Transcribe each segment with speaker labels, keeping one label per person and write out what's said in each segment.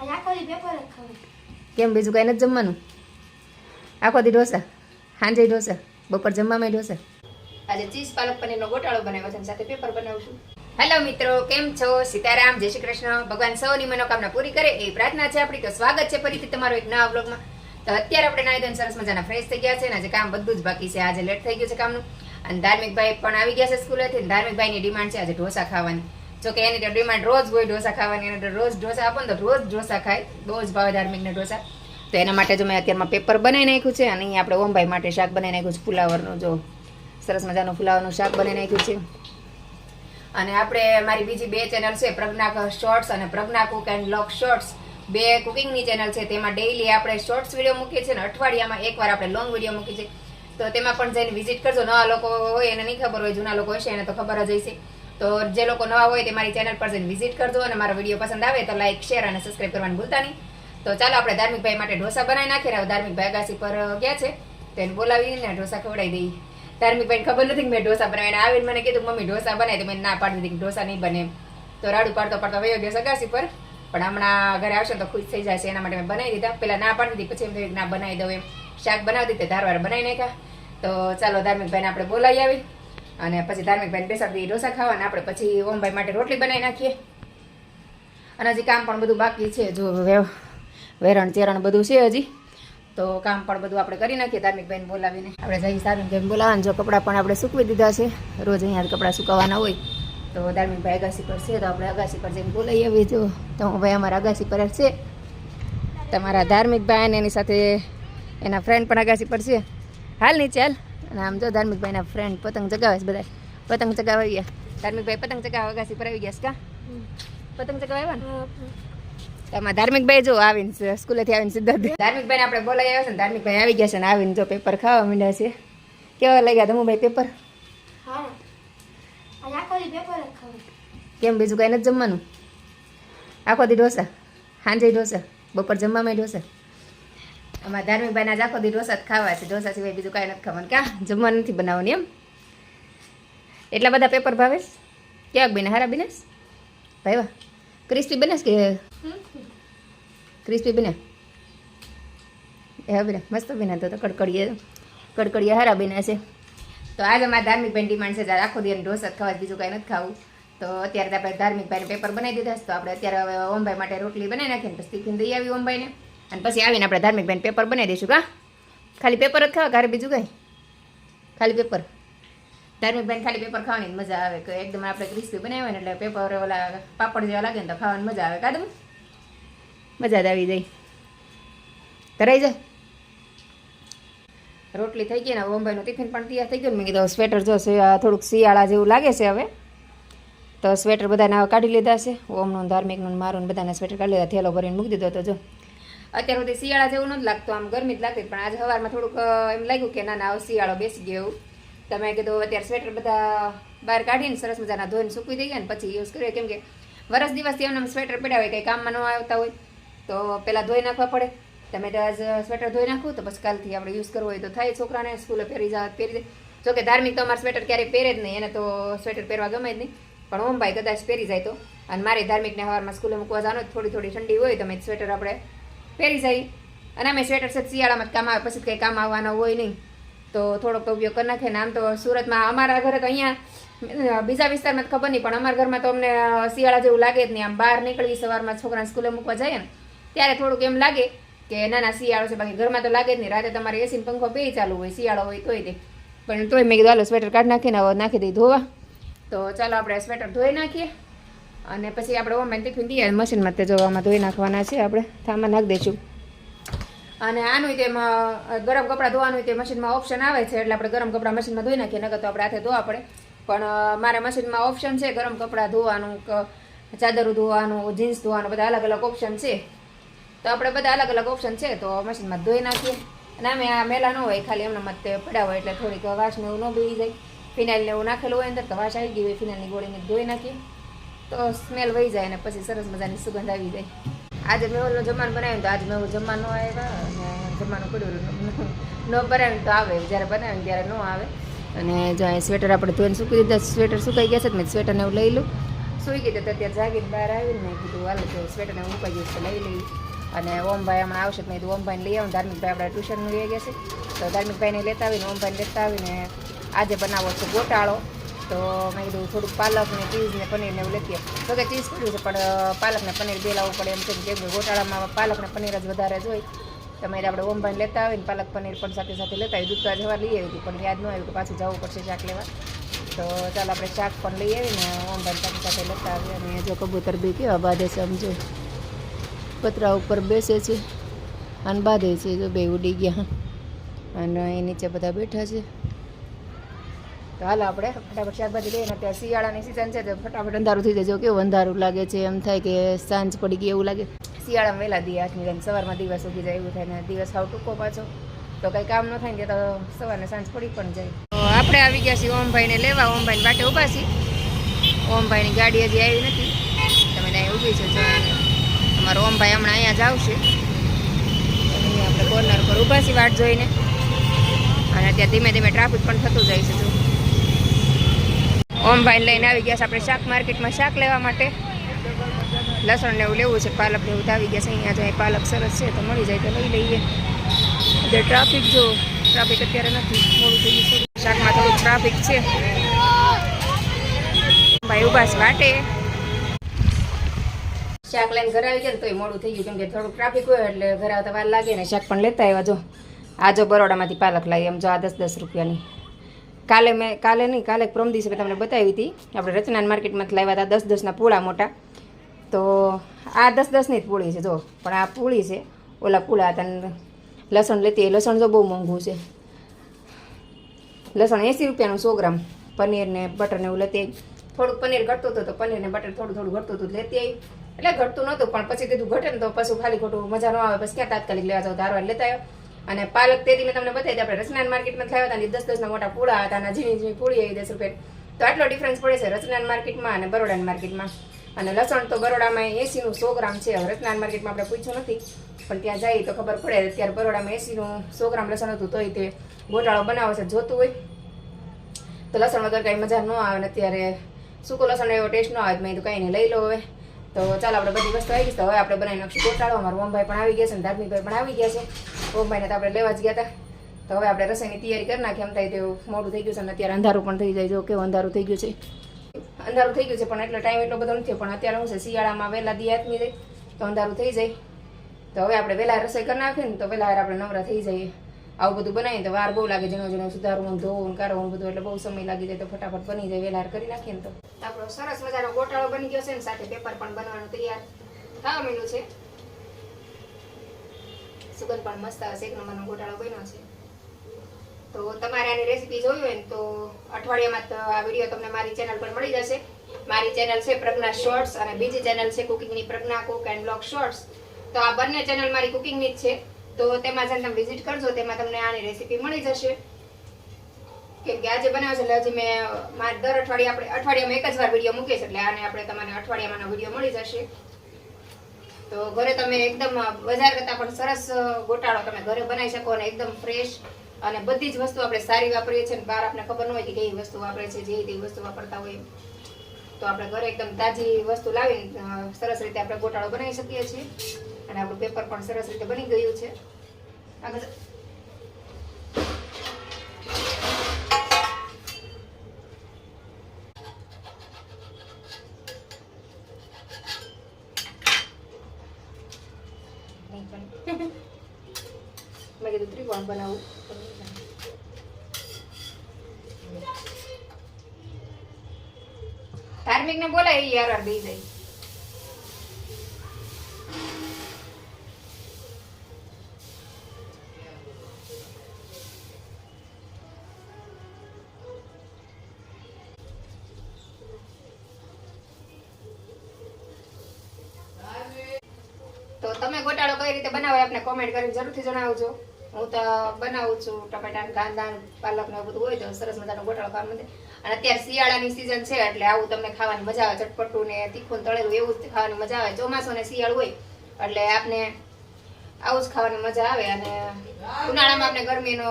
Speaker 1: કેમ બીજું કાંઈ નથી જમવાનું? આખો દી ઢોસા, સાંજે ઢોસા, બપોર જમવામાં ઢોસા. આજે ચીઝ પાલક પનીરનો ગોટાળો બનાવ્યો છે અને સાથે પેપર બનાવશું. હેલો મિત્રો, કેમ છો? સીતારામ, જય શ્રી કૃષ્ણ. ભગવાન સૌની મનોકામના પૂરી કરે એ પ્રાર્થના છે આપણી. તો સ્વાગત છે ફરીથી તમારો એક નવા વ્લોગમાં. તો અત્યારે આપણે નાઈ ધોઈને સરસ મજાના ફ્રેશ થઈ ગયા છે અને આજે કામ બધું જ બાકી છે. આજે લેટ થઈ ગયું છે કામનું. અને ધાર્મિકભાઈ પણ આવી ગયા છે સ્કૂલેથી. ધાર્મિકભાઈની ડિમાન્ડ છે આજે ઢોસા ખાવાની. જો કે એની ડિમાન્ડ રોજ હોય ઢોસા ખાવાની, એને રોજ ઢોસા આપો ને તો રોજ ઢોસા ખાય, બહુ જ ભાવે ધાર્મિકને ઢોસા. તો એના માટે જો મેં અત્યારમાં પેપર બનાવી નાખ્યું છે અને અહીંયા આપણે ઓમભાઈ માટે શાક બનાવી નાખ્યું છે ફુલાવરનું. જો સરસ મજાનું ફુલાવરનું શાક બનાવી નાખ્યું છે. અને આપણે મારી બીજી બે ચેનલ છે, પ્રજ્ઞા શોર્ટ્સ અને પ્રજ્ઞા કુક એન્ડ વ્લોગ શોર્ટ્સ, બે કુકિંગની ચેનલ છે. તેમાં ડેઈલી આપણે શોર્ટ્સ વિડીયો મૂકીએ છીએ અને અઠવાડિયામાં એકવાર આપણે લોંગ વિડીયો મૂકીએ છીએ. તો તેમાં પણ જઈને વિઝિટ કરજો. નવા લોકો હોય એને નહીં ખબર હોય, જૂના લોકો હશે એને તો ખબર જ હશે. તો જે લોકો નવા હોય તે મારી ચેનલ પર જઈને વિઝિટ કરજો અને મારો વિડીયો પસંદ આવે તો લાઈક, શેર અને સબસ્ક્રાઈબ કરવાનું ભૂલતા નહીં. તો ચાલો આપણે ધાર્મિકભાઈ માટે ઢોસા બનાવી નાખીએ. ધાર્મિકભાઈ અગાસી પર ગયા છે તો એને બોલાવીને ઢોસા ખવડાવી દઈએ. ધાર્મિકભાઈને ખબર નથી કે મેં ઢોસા બનાવીને આવીને મને કીધું મમ્મી ઢોસા બનાવી, તો મેં ના પાડી દીધી કે ઢોસા નહીં બને. તો રાડું પાડતો વયો ગયો અગાસી પર. પણ હમણાં ઘરે આવશે તો ખુશ થઈ જશે, એના માટે મેં બનાવી દીધા. પેલા ના પાડી દીધી, પછી એમ થયું ના બનાવી દઉં એમ. શાક બનાવી દીધી, ધારવાર બનાવી નાખ્યા. તો ચાલો ધાર્મિકભાઈને આપણે બોલાવી આવી અને પછી ધાર્મિકભાઈને બેસાડી ઢોસા ખાવા અને આપણે પછી ઓમભાઈ માટે રોટલી બનાવી નાખીએ. અને હજી કામ પણ બધું બાકી છે, જો વેરણ ચેરણ બધું છે હજી. તો કામ પણ બધું આપણે કરી નાખીએ ધાર્મિકભાઈને બોલાવીને. આપણે જઈ ધાર્મિકભાઈને બોલાવવાનું. જો કપડાં પણ આપણે સૂકવી દીધા છે, રોજ અહીંયા કપડાં સુકવવાના હોય. તો ધાર્મિકભાઈ અગાસી પર છે તો આપણે અગાસી પર જઈને બોલાવી આવીએ. જો તો ભાઈ અમારા અગાસી પર છે, તમારા ધાર્મિકભાઈ અને એની સાથે એના ફ્રેન્ડ પણ અગાસી પર છે. હાલ નીચે હાલ. અને આમ જો ધાર્મિકભાઈના ફ્રેન્ડ પતંગ ચગાવે છે, બધા પતંગ ચગાવી ગયા. ધાર્મિકભાઈ પતંગ ચગાવવા અગાસી પર આવી ગયા છે. કા પતંગ ચગાવ્યા ને એમાં ધાર્મિકભાઈ જો આવીને સ્કૂલેથી આવીને સીધા ધાર્મિકભાઈને આપણે બોલાવી આવ્યા છે ને ધાર્મિકભાઈ આવી ગયા છે ને આવીને જો પેપર ખાવા માંડ્યા છે. કેવા લાગ્યા ધમુભાઈ પેપર? કેમ બીજું કાંઈ નથી જમવાનું? આખો દી ઢોસા, સાંજે ઢોસા, બપોર જમવામાં ઢોસા. અમારા ધાર્મિકભાઈના જ આખો દી ઢોસા જ ખાવા છે, ઢોસા સિવાય બીજું કાંઈ નથી ખાવાનું. ક્યાં જમવાનું નથી બનાવવાનું એમ? એટલા બધા પેપર ભાવે? ક્યાંક બને હારા બને ભાઈ? વાહ, ક્રિસ્પી બને કે ક્રિસ્પી બને? એ હા બને, મસ્ત બને. તો કડકડીએ હારા બને છે. તો આજે અમારા ધાર્મિકભાઈ ડિમાન્ડ છે આખો દી ઢોસા જ ખાવા, બીજું કાંઈ નથી ખાવું. તો અત્યારે આપણે ધાર્મિકભાઈને પેપર બનાવી દીધા છે. તો આપણે અત્યારે હવે ઓમભાઈ માટે રોટલી બનાવી નાખીને પછી ટિફિન દઈ આવી ઓમભાઈને. અને પછી આવીને આપણે ધાર્મિકભાઈને પેપર બનાવી દઈશું. કા ખાલી પેપર જ ખાવા, ઘરે બીજું કાંઈ? ખાલી પેપર. ધાર્મિકભાઈને ખાલી પેપર ખાવાની મજા આવે કે એકદમ આપણે ક્રિસ્પી બનાવે ને એટલે પેપર ઓલા પાપડ જેવા લાગે ને તો ખાવાની મજા આવે. કાદમ મજા જ આવી જાય, ધરાઈ જાય. રોટલી થઈ ગઈ ને ઓમભાઈનું ટિફિન પણ તૈયાર થઈ ગયું. મેં કીધું સ્વેટર જો થોડુંક શિયાળા જેવું લાગે છે હવે, તો સ્વેટર બધાને કાઢી લીધા છે. ઓમનું, ધાર્મિકનું, મારું બધાના સ્વેટર કાઢી લીધા, થેલો ભરીને મૂકી દીધો. તો જો અત્યાર સુધી શિયાળા જેવું નથી લાગતું, આમ ગરમી જ લાગતી. પણ આજે સવારમાં થોડુંક એમ લાગ્યું કે ના ના શિયાળો બેસી ગયો એવું. તમે કીધું અત્યારે સ્વેટર બધા બહાર કાઢીને સરસ મજાના ધોઈને સૂકવી દઈએ ને પછી યુઝ કરીએ. કેમ કે વરસ દિવસથી એમને સ્વેટર પડ્યા હોય, કંઈ કામમાં ન આવતા હોય તો પહેલાં ધોઈ નાખવા પડે. તમે તો આજ સ્વેટર ધોઈ નાખું તો પછી કાલથી આપણે યુઝ કરવું હોય તો થાય. છોકરાને સ્કૂલે પહેરી જાય. જોકે ધાર્મિક તો અમારા સ્વેટર ક્યારેય પહેરે જ નહીં, એને તો સ્વેટર પહેરવા ગમે જ નહીં. પણ ઓમભાઈ કદાચ પહેરી જાય તો. અને મારે ધાર્મિકને સવારમાં સ્કૂલે મૂકવા જવાનું, થોડી થોડી ઠંડી હોય તો મેં સ્વેટર આપણે પહેરી જાય. અને અમે સ્વેટર છે શિયાળામાં જ કામ આવે, પછી કંઈ કામ આવવાનો હોય નહીં તો થોડોક તો ઉપયોગ કરી નાખે ને. આમ તો સુરતમાં અમારા ઘરે તો અહીંયા બીજા વિસ્તારમાં ખબર નહીં, પણ અમારા ઘરમાં તો અમને શિયાળા જેવું લાગે જ નહીં. આમ બહાર નીકળવી સવારમાં છોકરાને સ્કૂલે મૂકવા જાય ને ત્યારે થોડુંક એમ લાગે કે ના ના શિયાળો છે, બાકી ઘરમાં તો લાગે જ નહીં. રાતે તમારે એસી પંખો બે ચાલુ હોય, શિયાળો હોય તોય તે. પણ તોય મેં કીધું હાલો સ્વેટર કાઢી નાખીને હવે નાખી દઈ ધોવા. તો ચાલો આપણે સ્વેટર ધોઈ નાખીએ અને પછી આપણે ઓમભાઈને ટિફિન દઈએ મશીનમાં. તે જોવામાં ધોઈ નાખવાના છે, આપણે થામાં નાખી દઈશું. અને આનું તેમાં ગરમ કપડાં ધોવાનું તે મશીનમાં ઓપ્શન આવે છે, એટલે આપણે ગરમ કપડાં મશીનમાં ધોઈ નાખીએ, નકર તો આપણે હાથે ધોવા પડે. પણ મારે મશીનમાં ઓપ્શન છે ગરમ કપડાં ધોવાનું, ચાદરો ધોવાનું, જીન્સ ધોવાનું, બધા અલગ અલગ ઓપ્શન છે. તો આપણે બધા અલગ અલગ ઓપ્શન છે તો મશીનમાં ધોઈ નાખીએ. અને અમે આ મેલા ન હોય, ખાલી એમના મત પડ્યા હોય એટલે થોડીક વાસને એવું ન બેસી જાય. ફિનાઇલને એવું નાખેલું હોય અંદર તો વાસ આવી ગઈ હોય, ફિનાઇલની ગોળીને ધોઈ નાખીએ તો સ્મેલ વહી જાય અને પછી સરસ મજાની સુગંધ આવી જાય. આજે મેહુલનું જમવાનું બનાવ્યું તો આજે મેહુલ જમવાનું આવ્યા અને જમવાનું પડ્યું ન બનાવ્યું તો આવે, જ્યારે બનાવ્યું ત્યારે ન આવે. અને જો અહીં સ્વેટર આપણે ધોઈને સૂકી દીધા, સ્વેટર સુકાઈ ગયા છે તો મેં સ્વેટરને એવું લઈ લઉં. સૂઈ ગઈ તો અત્યારે જાગીને બહાર આવીને મેં કીધું હાલ તો સ્વેટરને મુકાઈ જઈશ તો લઈ લઈ. અને ઓમભાઈ હમણાં આવશે મેં કીધું ઓમભાઈને લઈ આવું. ધાર્મિકભાઈ આપણે ટ્યુશનનું લઈ ગયા છે તો ધાર્મિકભાઈને લેતા આવીને ઓમભાઈને લેતા આવીને આજે બનાવો છે ગોટાળો. તો મેં કીધું થોડુંક પાલક ને ચીઝ ને પનીર ને એવું લેતીએ. તો કે ચીઝ પડ્યું છે પણ પાલક ને પનીર બે લાવવું પડે એમ છે કે ગોટાળામાં પાલક ને પનીર જ વધારે જોઈ. તો મેં આપણે ઓમભાઈને લેતા આવીને પાલક પનીર પણ સાથે સાથે લેતા આવી. દૂધ તો આજે લઈ આવી હતી પણ યાદ ન આવ્યું કે પાછું જવું પડશે શાક લેવા. તો ચાલો આપણે શાક પણ લઈ આવીને ઓમભાઈ સાથે સાથે લેતા આવીએ. અને જો કબૂતર બી કેવા બાંધે છે સમજો, પતરા ઉપર બેસે છે અને બાંધે છે. જો બે ઉડી ગયા અને એ નીચે બધા બેઠા છે. તો હાલો આપણે ફટાફટ શાકભાજી લઈએ ને. અત્યારે શિયાળાની સિઝન છે તો ફટાફટ અંધારું થઈ જાય. જો કેવું અંધારું લાગે છે, એમ થાય કે સાંજ પડી ગઈ એવું લાગે. શિયાળામાં વહેલા દી 8ની જાય, સવારમાં દિવસ ઉગી જાય એવું થાય ને દિવસ હાવ ટૂંકો પાછો તો કંઈ કામ ન થાય ને તો સવારને સાંજ પડી પણ જાય. તો આપણે આવી ગયા છીએ ઓમભાઈને લેવા. ઓમભાઈને વાટે ઊભા છીએ. ઓમભાઈની ગાડી હજી આવી નથી, તમે ત્યાં ઊભી છે. જો અમારો ઓમભાઈ હમણાં અહીંયા જ આવશે. અહીંયા આપણે કોર્નર પર ઊભા છીએ વાટ જોઈને. અને અત્યારે ધીમે ધીમે ટ્રાફિક પણ થતું જાય છે. જો ઓમભાઈને લઈને આવી ગયા છે આપણે શાક માર્કેટમાં શાક લેવા માટે. લસણ ને એવું લેવું છે, પાલક ને એવું આવી ગયા છે. અહીંયા જાય પાલક સરસ છે તો મળી જાય તો લઈ લઈએ. અત્યારે ટ્રાફિક જો ટ્રાફિક અત્યારે નથી, મોડું થઈ ગયું. શાકમાં થોડુંક ટ્રાફિક છે. ભાઈ ઉભા છે વાટે. શાક લઈને ઘરે આવી ગયા ને તોય મોડું થઈ ગયું કેમ કે થોડુંક ટ્રાફિક હોય એટલે ઘરે આવતા વાર લાગે ને. શાક પણ લેતા આવ્યા. જો આ જો બરોડામાંથી પાલક લાવી એમ જો આ 10-10 રૂપિયાની. કાલે પ્રમ દિવસે તમને બતાવી હતી. આપણે રચના માર્કેટમાંથી લાવ્યા હતા 10-10ના પૂળા મોટા. તો આ 10-10ની જ પૂળી છે જો, પણ આ પૂળી છે, ઓલા પૂળા હતા. લસણ લેતી, લસણ જો બહુ મોંઘું છે. લસણ 80 રૂપિયાનું 100 ગ્રામ. પનીર ને બટર ને એવું લેતી આવી. થોડુંક પનીર ઘટતું હતું તો પનીર ને બટર થોડું ઘટતું હતું લેતી આવી. એટલે ઘટતું નહોતું પણ પછી કીધું ઘટે ને તો પછી ખાલી ખોટું મજા ન આવે. પછી ક્યાં તાત્કાલિક લેવા જાવ, ધારવા લેતા આવ્યો. અને પાલક તેદી મેં તમને બતાવી આપણે રચના માર્કેટમાં લાવ્યા હતા. 10-10ના મોટા પૂળા હતા અને ઝીણી પૂળી આવી 10 રૂપિયા. તો આટલો ડિફરન્સ પડે છે રચના માર્કેટમાં અને બરોડા માર્કેટમાં. અને લસણ તો બરોડામાં 80નું 100 ગ્રામ છે. રચના માર્કેટમાં આપણે પૂછ્યું નથી પણ ત્યાં જઈએ તો ખબર પડે. અત્યારે બરોડામાં 80નું 100 ગ્રામ લસણ હતું તોય તે ગોટાળો બનાવે છે. જોતું હોય તો લસણ વગર કાંઈ મજા ન આવે ને. અત્યારે સૂકું લસણ એવો ટેસ્ટ ન આવે. મેં તો કંઈ નહીં લઈ લો હવે. તો ચાલો આપણે બધી વસ્તુ આવી ગઈ તો હવે આપણે બનાવી નાખશું ગોટાળો. અમારા ઓમભાઈ પણ આવી ગયા છે અને ધાર્મિકભાઈ પણ આવી ગયા છે. ઓમભાઈને તો આપણે લેવા જ ગયા હતા. તો હવે આપણે રસોઈની તૈયારી કરી નાખીએ. એમ થાય તેવું મોડું થઈ ગયું છે અને અત્યારે અંધારું પણ થઈ જાય. જો કેવું અંધારું થઈ ગયું છે. અંધારું થઈ ગયું છે પણ એટલો ટાઈમ એટલો બધો નથી. પણ અત્યારે શું છે શિયાળામાં વહેલા દી આથમી જાય તો અંધારું થઈ જાય. તો હવે આપણે વહેલા રસોઈ કરી નાખીએ ને તો વહેલા આપણે નવરા થઈ જઈએ. આવું બધું બનાવીએ તો વાર બહુ લાગે. જેનો સુધારવું, ધોવું, કાઢવું બધું એટલે બહુ સમય લાગી જાય. તો ફટાફટ બની જાય વહેલા કરી નાખીએ ને તો આપણો સરસ મજાનો ગોટાળો બની ગયો છે ને સાથે પેપર પણ બનવાનું તૈયાર થવા માંડ્યું છે. સુગંધ પણ મસ્ત આવે છે. 1 નંબરનો ગોટાળો બન્યો છે. તો તમારે આની રેસીપી જોઈ હોય ને તો અઠવાડિયામાં તો આ વિડીયો તમને મારી ચેનલ પર મળી જશે. મારી ચેનલ છે પ્રજ્ઞા શોર્ટ્સ અને બીજી ચેનલ છે કુકિંગની પ્રજ્ઞા કુક એન્ડ બ્લોગ શોર્ટ્સ. તો આ બંને ચેનલ મારી કુકિંગની જ છે. તો તેમાં જઈને તમે વિઝિટ કરજો, તેમાં તમને આની રેસીપી મળી જશે. કેમ કે આજે બનાવે છે એટલે હજી મેં દર અઠવાડિયે આપણે અઠવાડિયામાં એક જ વાર વિડીયો મૂકીએ છીએ એટલે આને આપણે તમને અઠવાડિયામાંનો વિડીયો મળી જશે. તો ઘરે તમે એકદમ બજાર કરતાં પણ સરસ ગોટાળો તમે ઘરે બનાવી શકો અને એકદમ ફ્રેશ. અને બધી જ વસ્તુ આપણે સારી વાપરીએ છીએ. બહાર આપણે ખબર ન હોય કે કઈ વસ્તુ વાપરે છે. જે તે વસ્તુ વાપરતા હોય તો આપણે ઘરે એકદમ તાજી વસ્તુ લાવીને સરસ રીતે આપણે ગોટાળો બનાવી શકીએ છીએ. અને આપણું પેપર પણ સરસ રીતે બની ગયું છે. આગળ મેં કીધું ત્રિકોણ બનાવું. ધાર્મિક ને બોલાય એ યાર દઈ જાય. તો તમે ગોટાળો કઈ રીતે બનાવો આપને કોમેન્ટ કરીને જરૂરથી જણાવજો. હું તો બનાવું છું ટમેટા, કાંદા, પાલક ને બધું હોય તો સરસ મજાનો ગોટાળો ખાવા મળે. અને અત્યારે શિયાળાની સીઝન છે એટલે આવું તમને ખાવાની મજા આવે. ચટપટું ને તીખું તળેલું એવું જ ખાવાની મજા આવે. ચોમાસું ને શિયાળું હોય એટલે આપને આવું જ ખાવાની મજા આવે. અને ઉનાળામાં આપણે ગરમીનો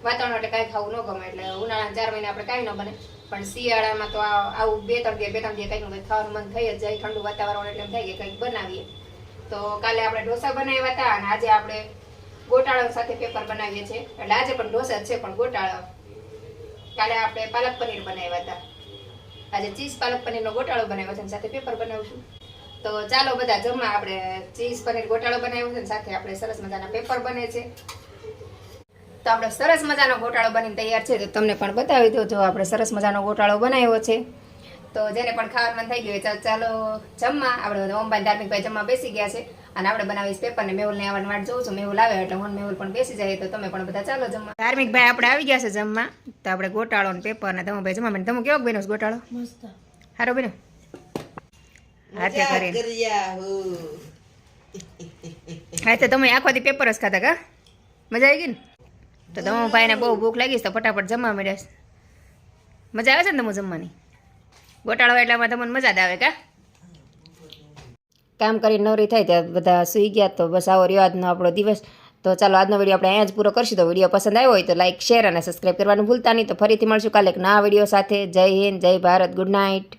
Speaker 1: વાતાવરણ એટલે કાંઈ ખાવું ન ગમે એટલે ઉનાળાના 4 મહિના આપણે કાંઈ ન બને. પણ શિયાળામાં તો આવું બે ત્રણ દી કંઈક ખાવાનું મન થઈ જ જાય. ઠંડુ વાતાવરણ એટલે એમ થાય કે કંઈક બનાવીએ. તો કાલે આપણે ઢોસા બનાવ્યા હતા અને આજે આપણે ગોટાળા સાથે પેપર બનાવીએ છીએ. એટલે આજે પણ ઢોસા જ છે પણ ગોટાળા. કાલે આપણે પાલક પનીર બનાવ્યા હતા. આજે ચીઝ પાલક પનીરનો ગોટાળો બનાવ્યો છે અને સાથે પેપર બનાવશું. તો ચાલો બધા જમવા. આપણે ચીઝ પનીર ગોટાળો બનાવ્યો છે અને સાથે આપણે સરસ મજાના પેપર બને છે. તો આપણે સરસ મજાનો ગોટાળો બનીને તૈયાર છે. તો તમને પણ બતાવી દો. જો આપણે સરસ મજાનો ગોટાળો બનાવ્યો છે. તો જેને પણ ખાવાનું મન થઈ ગયું હોય ચાલો જમવા. આપણે ઓમભાઈ ધાર્મિકભાઈ જમવા બેસી ગયા છે અને આપણે બનાવીશ પેપર ને મેહુલને આવવાની વાટ જોઉં છું. મેહુલ આવે એટલે હું મેહુલ પણ બેસી જાય. તો તમે પણ બધા ચાલો જમવા. ધાર્મિકભાઈ આપણે આવી ગયા છે જમવા. તો આપણે ગોટાળો ને પેપર ને તમે ભાઈ જમવા. તમે કેવો બન્યો ગોટાળો? મસ્ત. સારો બન્યો? હાથે કરીને હાથે તમે આખો દી પેપર જ ખાતા કા? મજા આવી ગઈ ને? તો તમે ભાઈને બહુ ભૂખ લાગીશ તો ફટાફટ જમવા મળ્યા. મજા આવે છે ને તમે જમવાની? ગોટાળો એટલામાં તમને મજા જ આવે કા? કામ કરી નવરી થાય ત્યાં બધા સૂઈ ગયા. તો બસ આવો રહ્યો આજનો આપણો દિવસ. તો ચાલો આજનો વિડીયો આપણે અહીંયા જ પૂરો કરશું. તો વિડીયો પસંદ આવ્યો હોય તો લાઈક શેર અને સબસ્ક્રાઈબ કરવાનું ભૂલતા નહીં. તો ફરીથી મળશું કાલે એક નવા વિડીયો સાથે. જય હિન્દ, જય ભારત, ગુડ નાઇટ.